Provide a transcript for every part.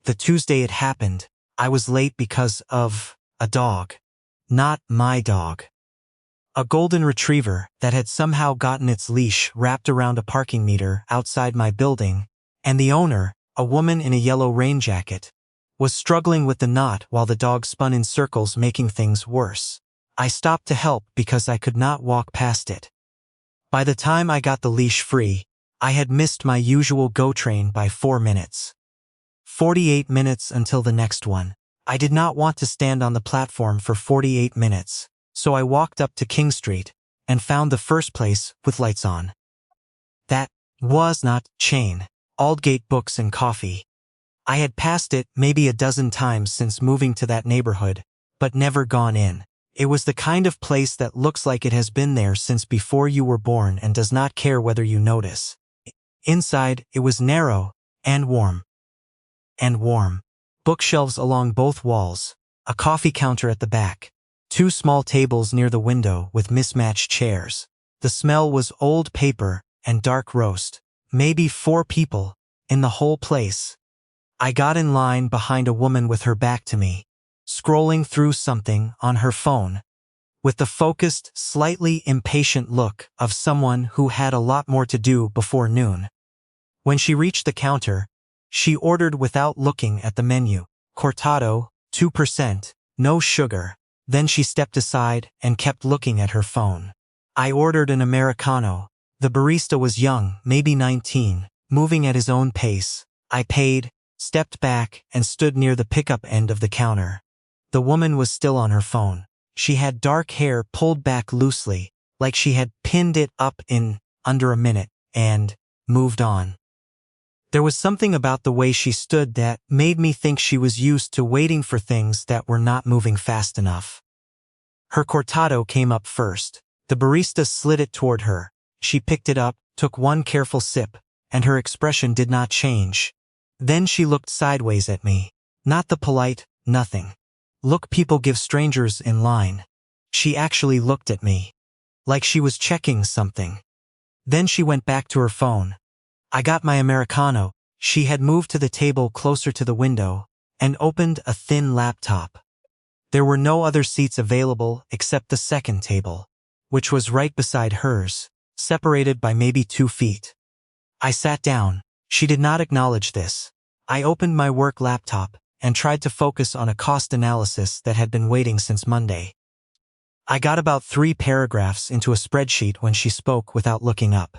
The Tuesday it happened, I was late because of a dog. Not my dog. A golden retriever that had somehow gotten its leash wrapped around a parking meter outside my building, and the owner, a woman in a yellow rain jacket, was struggling with the knot while the dog spun in circles, making things worse. I stopped to help because I could not walk past it. By the time I got the leash free, I had missed my usual GO train by 4 minutes. 48 minutes until the next one. I did not want to stand on the platform for 48 minutes, so I walked up to King Street and found the first place with lights on. That was not chain. Aldgate Books and Coffee. I had passed it maybe a dozen times since moving to that neighborhood, but never gone in. It was the kind of place that looks like it has been there since before you were born and does not care whether you notice. Inside, it was narrow and warm. Bookshelves along both walls, a coffee counter at the back, 2 small tables near the window with mismatched chairs. The smell was old paper and dark roast. Maybe 4 people in the whole place. I got in line behind a woman with her back to me, scrolling through something on her phone, with the focused, slightly impatient look of someone who had a lot more to do before noon. When she reached the counter, she ordered without looking at the menu. Cortado, 2%, no sugar. Then she stepped aside and kept looking at her phone. I ordered an Americano. The barista was young, maybe 19, moving at his own pace. I paid, stepped back, and stood near the pickup end of the counter. The woman was still on her phone. She had dark hair pulled back loosely, like she had pinned it up in under a minute, and moved on. There was something about the way she stood that made me think she was used to waiting for things that were not moving fast enough. Her cortado came up first. The barista slid it toward her. She picked it up, took one careful sip, and her expression did not change. Then she looked sideways at me. Not the polite, nothing. Look people give strangers in line. She actually looked at me. Like she was checking something. Then she went back to her phone. I got my Americano. She had moved to the table closer to the window and opened a thin laptop. There were no other seats available except the second table, which was right beside hers, separated by maybe 2 feet. I sat down. She did not acknowledge this. I opened my work laptop and tried to focus on a cost analysis that had been waiting since Monday. I got about 3 paragraphs into a spreadsheet when she spoke without looking up.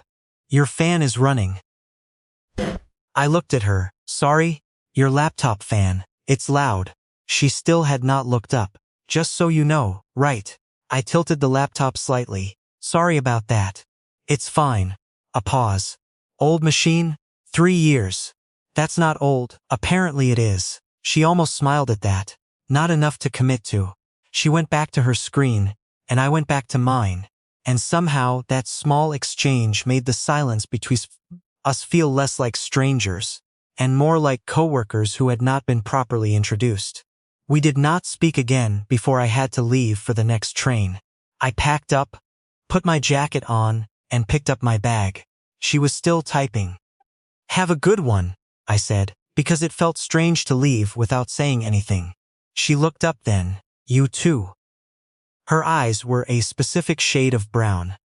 Your fan is running. I looked at her. Sorry? Your laptop fan. It's loud. She still had not looked up. Just so you know, right? I tilted the laptop slightly. Sorry about that. It's fine. A pause. Old machine? 3 years. That's not old. Apparently it is. She almost smiled at that. Not enough to commit to. She went back to her screen, and I went back to mine. And somehow that small exchange made the silence between us feel less like strangers, and more like coworkers who had not been properly introduced. We did not speak again before I had to leave for the next train. I packed up, put my jacket on, and picked up my bag. She was still typing. Have a good one, I said, because it felt strange to leave without saying anything. She looked up then. You too. Her eyes were a specific shade of brown,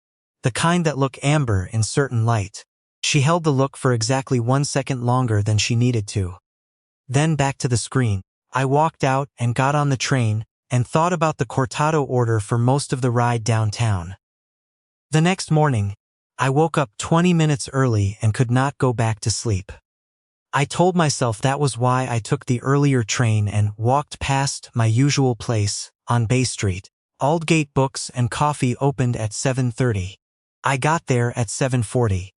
the kind that look amber in certain light. She held the look for exactly 1 second longer than she needed to. Then back to the screen. I walked out and got on the train and thought about the cortado order for most of the ride downtown. The next morning, I woke up 20 minutes early and could not go back to sleep. I told myself that was why I took the earlier train and walked past my usual place on Bay Street. Aldgate Books and Coffee opened at 7:30. I got there at 7:40.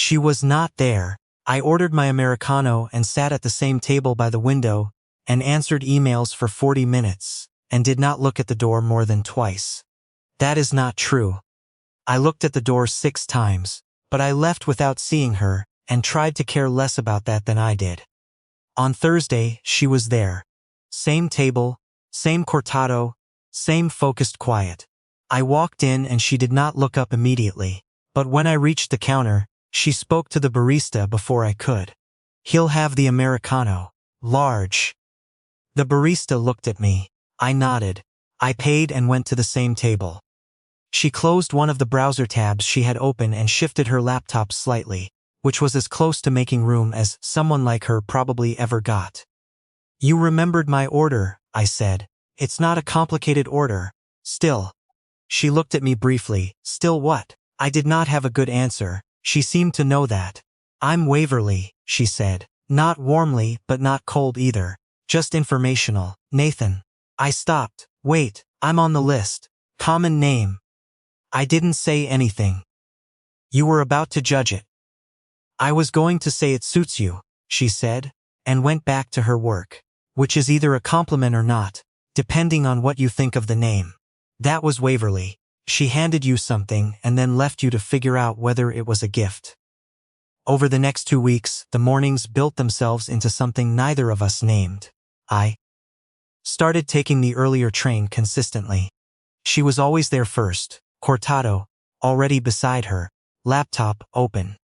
She was not there. I ordered my Americano and sat at the same table by the window and answered emails for 40 minutes and did not look at the door more than twice. That is not true. I looked at the door 6 times, but I left without seeing her and tried to care less about that than I did. On Thursday, she was there. Same table, same cortado, same focused quiet. I walked in and she did not look up immediately, but when I reached the counter, she spoke to the barista before I could. He'll have the Americano. Large. The barista looked at me. I nodded. I paid and went to the same table. She closed one of the browser tabs she had open and shifted her laptop slightly, which was as close to making room as someone like her probably ever got. "You remembered my order," I said. "It's not a complicated order. Still." She looked at me briefly. Still what? I did not have a good answer. She seemed to know that. "I'm Waverly," she said. Not warmly, but not cold either. Just informational. "Nathan." I stopped. "Wait, I'm on the list. Common name." I didn't say anything. "You were about to judge it." "I was going to say it suits you," she said, and went back to her work. Which is either a compliment or not, depending on what you think of the name. That was Waverly. She handed you something and then left you to figure out whether it was a gift. Over the next 2 weeks, the mornings built themselves into something neither of us named. I started taking the earlier train consistently. She was always there first, cortado, already beside her, laptop open.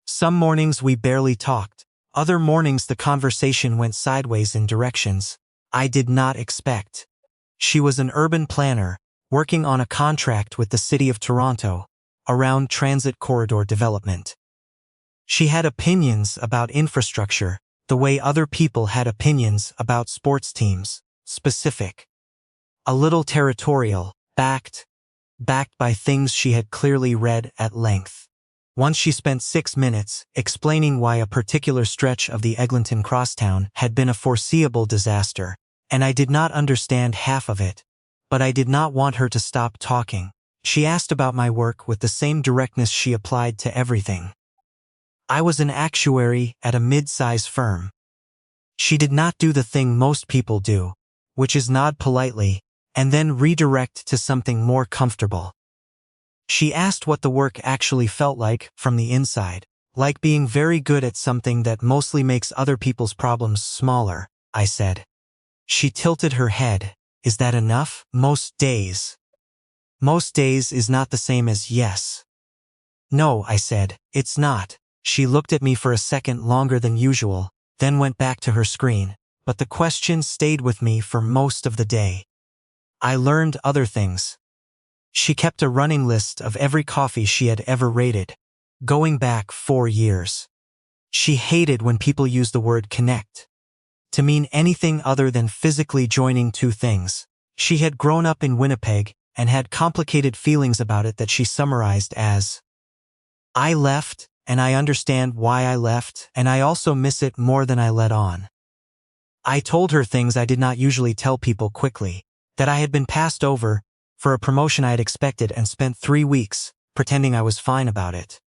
Some mornings we barely talked. Other mornings the conversation went sideways in directions I did not expect. She was an urban planner, working on a contract with the city of Toronto, around transit corridor development. She had opinions about infrastructure, the way other people had opinions about sports teams, specific. A little territorial, backed by things she had clearly read at length. Once she spent 6 minutes explaining why a particular stretch of the Eglinton crosstown had been a foreseeable disaster, and I did not understand half of it, but I did not want her to stop talking. She asked about my work with the same directness she applied to everything. I was an actuary at a mid-size firm. She did not do the thing most people do, which is nod politely, and then redirect to something more comfortable. She asked what the work actually felt like from the inside, like being very good at something that mostly makes other people's problems smaller, I said. She tilted her head. Is that enough? Most days. Most days is not the same as yes. No, I said, it's not. She looked at me for a second longer than usual, then went back to her screen, but the question stayed with me for most of the day. I learned other things. She kept a running list of every coffee she had ever rated, going back 4 years. She hated when people used the word connect to mean anything other than physically joining two things. She had grown up in Winnipeg and had complicated feelings about it that she summarized as, "I left, and I understand why I left, and I also miss it more than I let on." I told her things I did not usually tell people quickly, that I had been passed over for a promotion I had expected and spent 3 weeks pretending I was fine about it.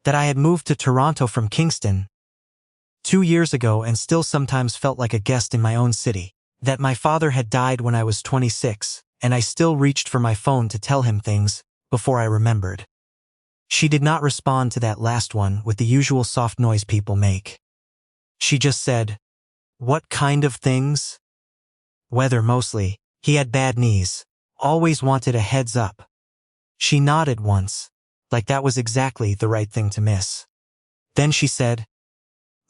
That I had moved to Toronto from Kingston 2 years ago and still sometimes felt like a guest in my own city. That my father had died when I was 26, and I still reached for my phone to tell him things before I remembered. She did not respond to that last one with the usual soft noise people make. She just said, "What kind of things?" "Weather mostly. He had bad knees. Always wanted a heads up." She nodded once, like that was exactly the right thing to miss. Then she said,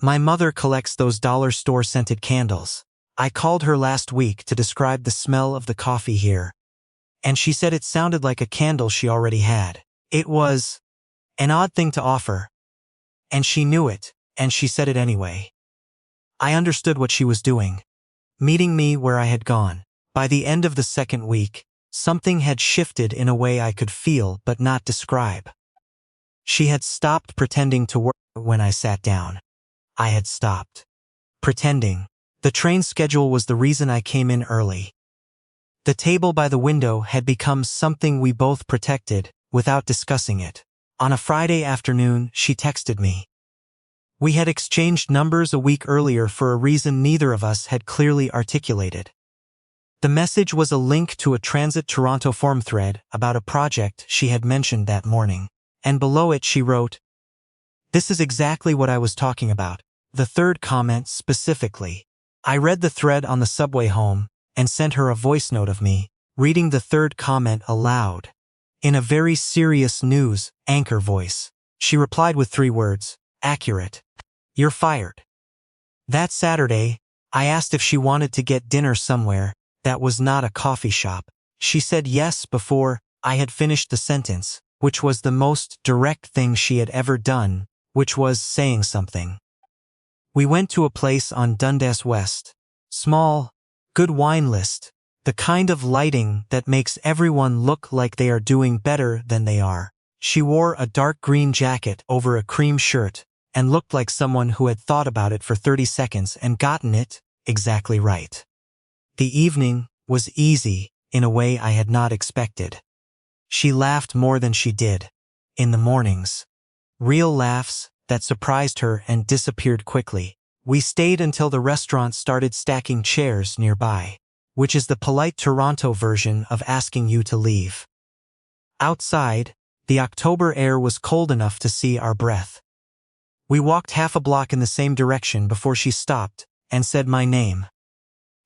"My mother collects those dollar store scented candles. I called her last week to describe the smell of the coffee here, and she said it sounded like a candle she already had. It was an odd thing to offer, and she knew it, and she said it anyway." I understood what she was doing, meeting me where I had gone. By the end of the second week, something had shifted in a way I could feel but not describe. She had stopped pretending to work when I sat down. I had stopped pretending. The train schedule was the reason I came in early. The table by the window had become something we both protected without discussing it. On a Friday afternoon, she texted me. We had exchanged numbers a week earlier for a reason neither of us had clearly articulated. The message was a link to a Transit Toronto forum thread about a project she had mentioned that morning, and below it she wrote, "This is exactly what I was talking about," the third comment specifically. I read the thread on the subway home and sent her a voice note of me, reading the third comment aloud. In a very serious news anchor voice, she replied with 3 words, "Accurate. You're fired." That Saturday, I asked if she wanted to get dinner somewhere that was not a coffee shop. She said yes before I had finished the sentence, which was the most direct thing she had ever done, which was saying something. We went to a place on Dundas West. Small, good wine list. The kind of lighting that makes everyone look like they are doing better than they are. She wore a dark green jacket over a cream shirt and looked like someone who had thought about it for 30 seconds and gotten it exactly right. The evening was easy in a way I had not expected. She laughed more than she did in the mornings. Real laughs that surprised her and disappeared quickly. We stayed until the restaurant started stacking chairs nearby, which is the polite Toronto version of asking you to leave. Outside, the October air was cold enough to see our breath. We walked half a block in the same direction before she stopped and said my name.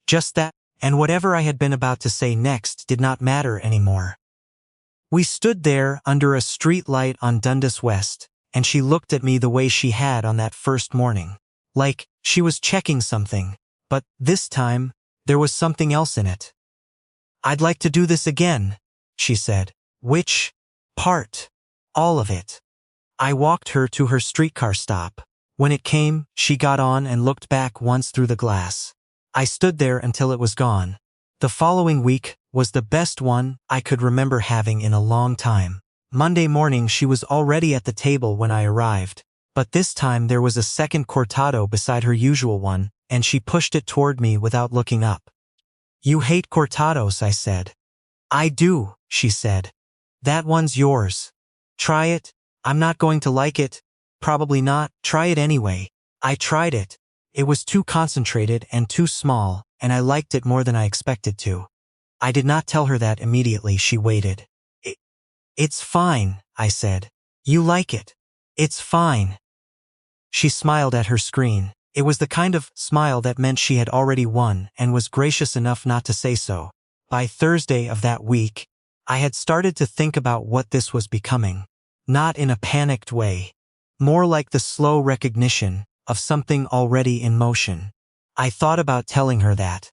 Just that, and whatever I had been about to say next did not matter anymore. We stood there under a street light on Dundas West, and she looked at me the way she had on that first morning. Like she was checking something, but this time, there was something else in it. "I'd like to do this again," she said. "Which part?" "All of it." I walked her to her streetcar stop. When it came, she got on and looked back once through the glass. I stood there until it was gone. The following week was the best one I could remember having in a long time. Monday morning she was already at the table when I arrived, but this time there was a second cortado beside her usual one, and she pushed it toward me without looking up. "You hate cortados," I said. "I do," she said. "That one's yours. Try it. I'm not going to like it. Probably not. Try it anyway." I tried it. It was too concentrated and too small, and I liked it more than I expected to. I did not tell her that immediately. She waited. It's fine," I said. "You like it. It's fine." She smiled at her screen. It was the kind of smile that meant she had already won and was gracious enough not to say so. By Thursday of that week, I had started to think about what this was becoming. Not in a panicked way. More like the slow recognition of something already in motion. I thought about telling her that.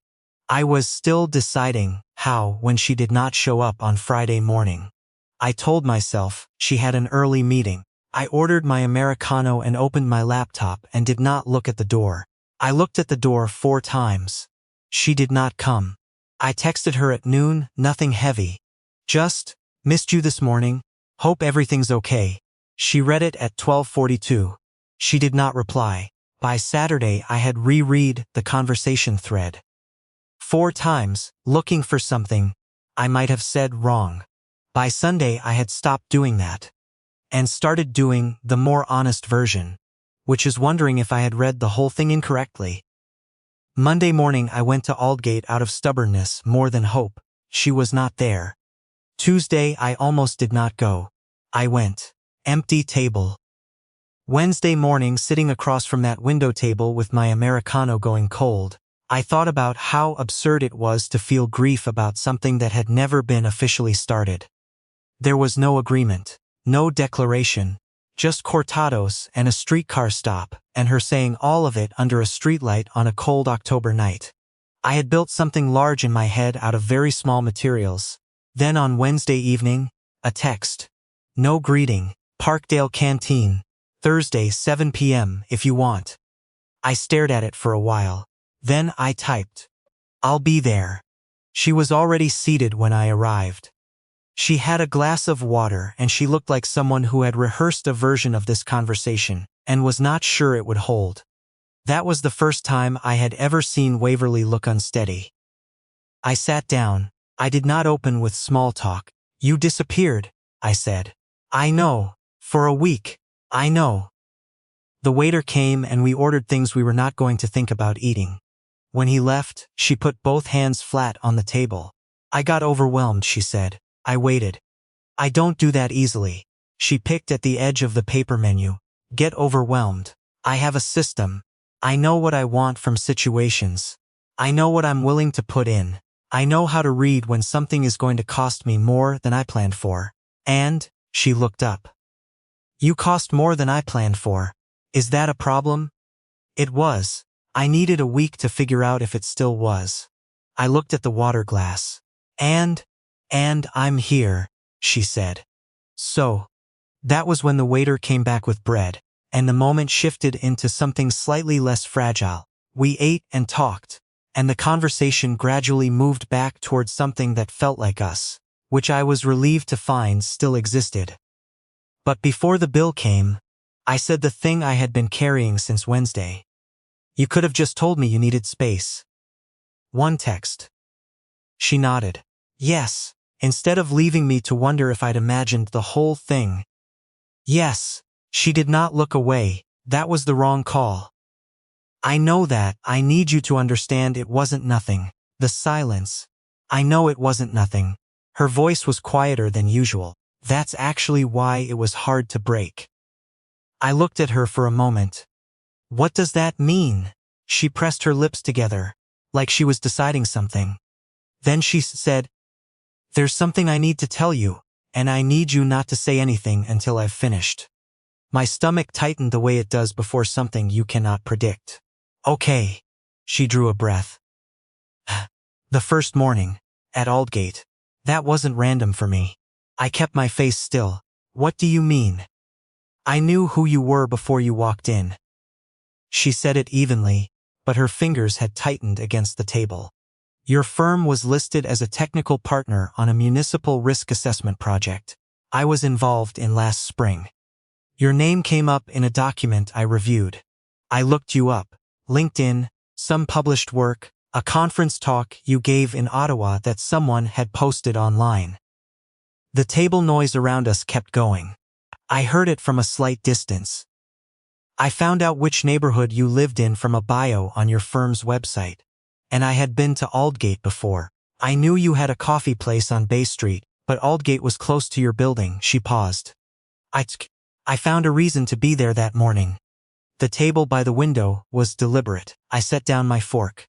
I was still deciding how when she did not show up on Friday morning. I told myself she had an early meeting. I ordered my Americano and opened my laptop and did not look at the door. I looked at the door 4 times. She did not come. I texted her at noon, nothing heavy. Just, "Missed you this morning. Hope everything's okay." She read it at 12:42. She did not reply. By Saturday I had reread the conversation thread 4 times, looking for something I might have said wrong. By Sunday I had stopped doing that and started doing the more honest version, which is wondering if I had read the whole thing incorrectly. Monday morning I went to Aldgate out of stubbornness more than hope. She was not there. Tuesday I almost did not go. I went. Empty table. Wednesday morning, sitting across from that window table with my Americano going cold, I thought about how absurd it was to feel grief about something that had never been officially started. There was no agreement, no declaration, just cortados and a streetcar stop, and her saying all of it under a streetlight on a cold October night. I had built something large in my head out of very small materials. Then on Wednesday evening, a text. No greeting. Parkdale Canteen. Thursday 7 p.m. if you want. I stared at it for a while. Then I typed. "I'll be there." She was already seated when I arrived. She had a glass of water and she looked like someone who had rehearsed a version of this conversation and was not sure it would hold. That was the first time I had ever seen Waverly look unsteady. I sat down. I did not open with small talk. "You disappeared," I said. "I know. For a week. I know." The waiter came and we ordered things we were not going to think about eating. When he left, she put both hands flat on the table. "I got overwhelmed," she said. I waited. "I don't do that easily." She picked at the edge of the paper menu. "Get overwhelmed. I have a system. I know what I want from situations. I know what I'm willing to put in. I know how to read when something is going to cost me more than I planned for." And, she looked up. "You cost more than I planned for. Is that a problem?" It was. I needed a week to figure out if it still was. I looked at the water glass. And I'm here, she said. So, that was when the waiter came back with bread, and the moment shifted into something slightly less fragile. We ate and talked, and the conversation gradually moved back towards something that felt like us, which I was relieved to find still existed. But before the bill came, I said the thing I had been carrying since Wednesday. You could have just told me you needed space. One text. She nodded. Yes, instead of leaving me to wonder if I'd imagined the whole thing. Yes, she did not look away. That was the wrong call. I know that. I need you to understand it wasn't nothing. The silence. I know it wasn't nothing. Her voice was quieter than usual. That's actually why it was hard to break. I looked at her for a moment. What does that mean? She pressed her lips together, like she was deciding something. Then she said, There's something I need to tell you, and I need you not to say anything until I've finished. My stomach tightened the way it does before something you cannot predict. Okay. She drew a breath. The first morning, at Aldgate. That wasn't random for me. I kept my face still. What do you mean? I knew who you were before you walked in. She said it evenly, but her fingers had tightened against the table. Your firm was listed as a technical partner on a municipal risk assessment project I was involved in last spring. Your name came up in a document I reviewed. I looked you up. LinkedIn, some published work, a conference talk you gave in Ottawa that someone had posted online. The table noise around us kept going. I heard it from a slight distance. I found out which neighborhood you lived in from a bio on your firm's website. And I had been to Aldgate before. I knew you had a coffee place on Bay Street, but Aldgate was close to your building. She paused. I found a reason to be there that morning. The table by the window was deliberate. I set down my fork.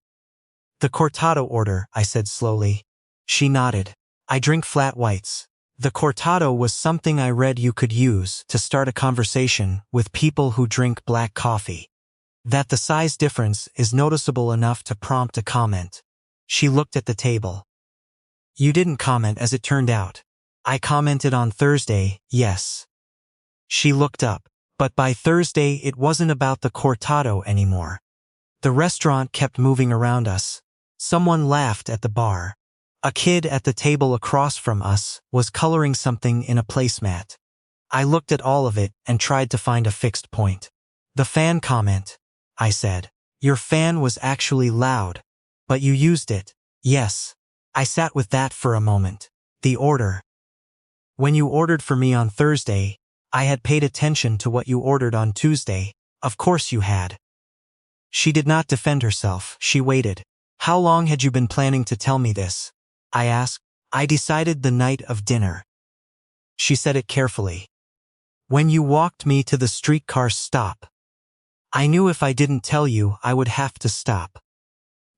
The cortado order, I said slowly. She nodded. I drink flat whites. The cortado was something I read you could use to start a conversation with people who drink black coffee. That the size difference is noticeable enough to prompt a comment. She looked at the table. You didn't comment as it turned out. I commented on Thursday, yes. She looked up, but by Thursday it wasn't about the cortado anymore. The restaurant kept moving around us. Someone laughed at the bar. A kid at the table across from us was coloring something in a placemat. I looked at all of it and tried to find a fixed point. The fan comment, I said. Your fan was actually loud. But you used it. Yes. I sat with that for a moment. The order. When you ordered for me on Thursday, I had paid attention to what you ordered on Tuesday. Of course you had. She did not defend herself. She waited. How long had you been planning to tell me this? I asked. I decided the night of dinner. She said it carefully. When you walked me to the streetcar stop. I knew if I didn't tell you, I would have to stop.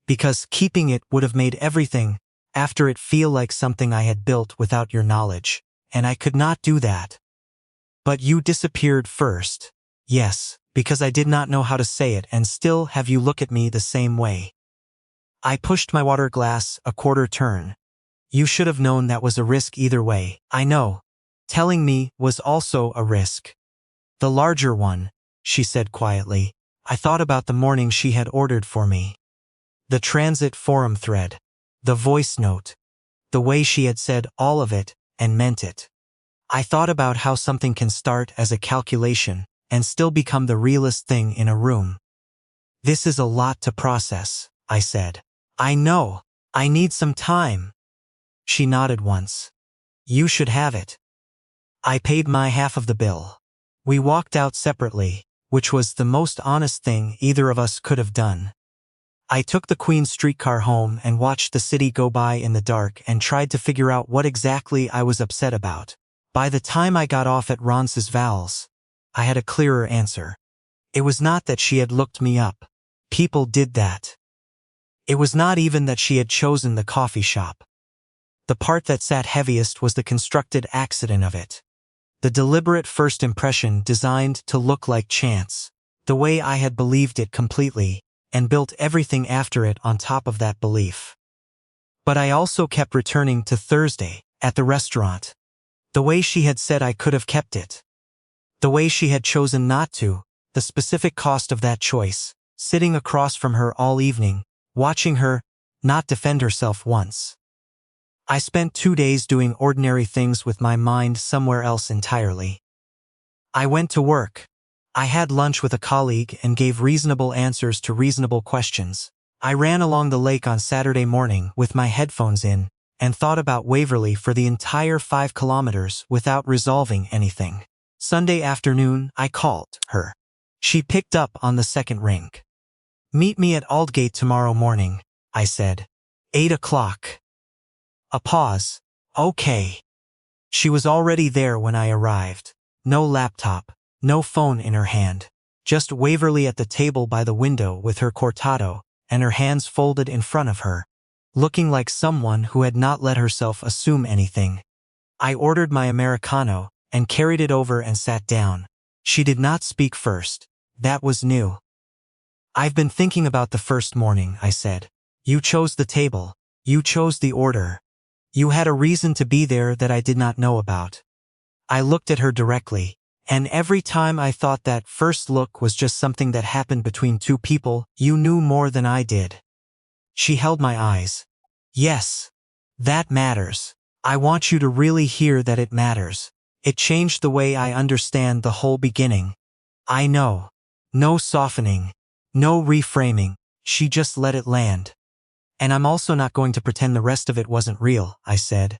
Because keeping it would have made everything after it feel like something I had built without your knowledge, and I could not do that. But you disappeared first. Yes, because I did not know how to say it and still have you look at me the same way. I pushed my water glass a quarter turn. You should have known that was a risk either way. I know. Telling me was also a risk. The larger one, she said quietly. I thought about the morning she had ordered for me. The transit forum thread. The voice note. The way she had said all of it and meant it. I thought about how something can start as a calculation and still become the realest thing in a room. This is a lot to process, I said. I know. I need some time. She nodded once. You should have it. I paid my half of the bill. We walked out separately, which was the most honest thing either of us could have done. I took the Queen streetcar home and watched the city go by in the dark and tried to figure out what exactly I was upset about. By the time I got off at Roncesvalles, I had a clearer answer. It was not that she had looked me up. People did that. It was not even that she had chosen the coffee shop. The part that sat heaviest was the constructed accident of it. The deliberate first impression designed to look like chance, the way I had believed it completely, and built everything after it on top of that belief. But I also kept returning to Thursday, at the restaurant. The way she had said I could have kept it. The way she had chosen not to, the specific cost of that choice, sitting across from her all evening, watching her not defend herself once. I spent 2 days doing ordinary things with my mind somewhere else entirely. I went to work. I had lunch with a colleague and gave reasonable answers to reasonable questions. I ran along the lake on Saturday morning with my headphones in and thought about Waverly for the entire 5 kilometers without resolving anything. Sunday afternoon, I called her. She picked up on the second ring. "Meet me at Aldgate tomorrow morning," I said. 8 o'clock. A pause. "Okay." She was already there when I arrived. No laptop, no phone in her hand. Just Waverly at the table by the window with her cortado and her hands folded in front of her, looking like someone who had not let herself assume anything. I ordered my Americano and carried it over and sat down. She did not speak first. That was new. "I've been thinking about the first morning," I said. "You chose the table. You chose the order. You had a reason to be there that I did not know about." I looked at her directly, and every time I thought that first look was just something that happened between two people, you knew more than I did. She held my eyes. "Yes. That matters. I want you to really hear that it matters. It changed the way I understand the whole beginning. I know. No softening. No reframing." She just let it land. "And I'm also not going to pretend the rest of it wasn't real," I said.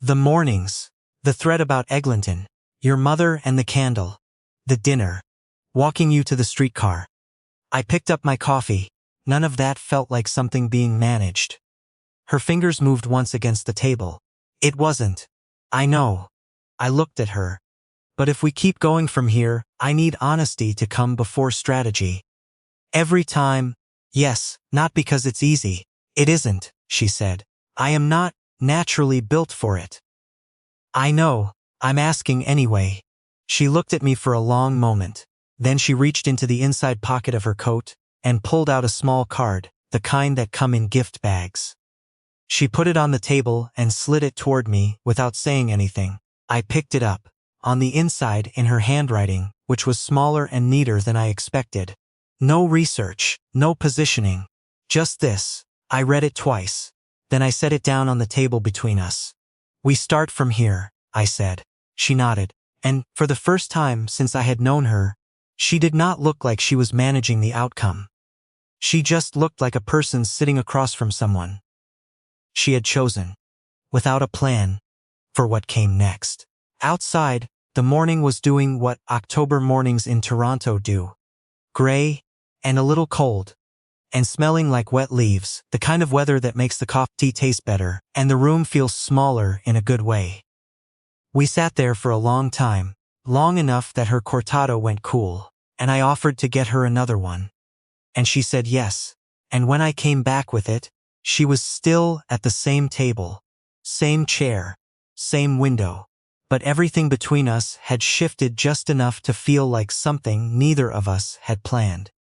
"The mornings. The thread about Eglinton. Your mother and the candle. The dinner. Walking you to the streetcar." I picked up my coffee. None of that felt like something being managed. Her fingers moved once against the table. "It wasn't. I know." I looked at her. "But if we keep going from here, I need honesty to come before strategy. Every time." "Yes, not because it's easy. It isn't," she said. "I am not naturally built for it." "I know. I'm asking anyway." She looked at me for a long moment. Then she reached into the inside pocket of her coat and pulled out a small card, the kind that come in gift bags. She put it on the table and slid it toward me without saying anything. I picked it up. On the inside, in her handwriting, which was smaller and neater than I expected. No research, no positioning. Just this. I read it twice. Then I set it down on the table between us. "We start from here," I said. She nodded, and, for the first time since I had known her, she did not look like she was managing the outcome. She just looked like a person sitting across from someone she had chosen, without a plan, for what came next. Outside, the morning was doing what October mornings in Toronto do. Gray, and a little cold, and smelling like wet leaves, the kind of weather that makes the coffee taste better, and the room feels smaller in a good way. We sat there for a long time, long enough that her cortado went cool, and I offered to get her another one. And she said yes, and when I came back with it, she was still at the same table, same chair, same window, but everything between us had shifted just enough to feel like something neither of us had planned.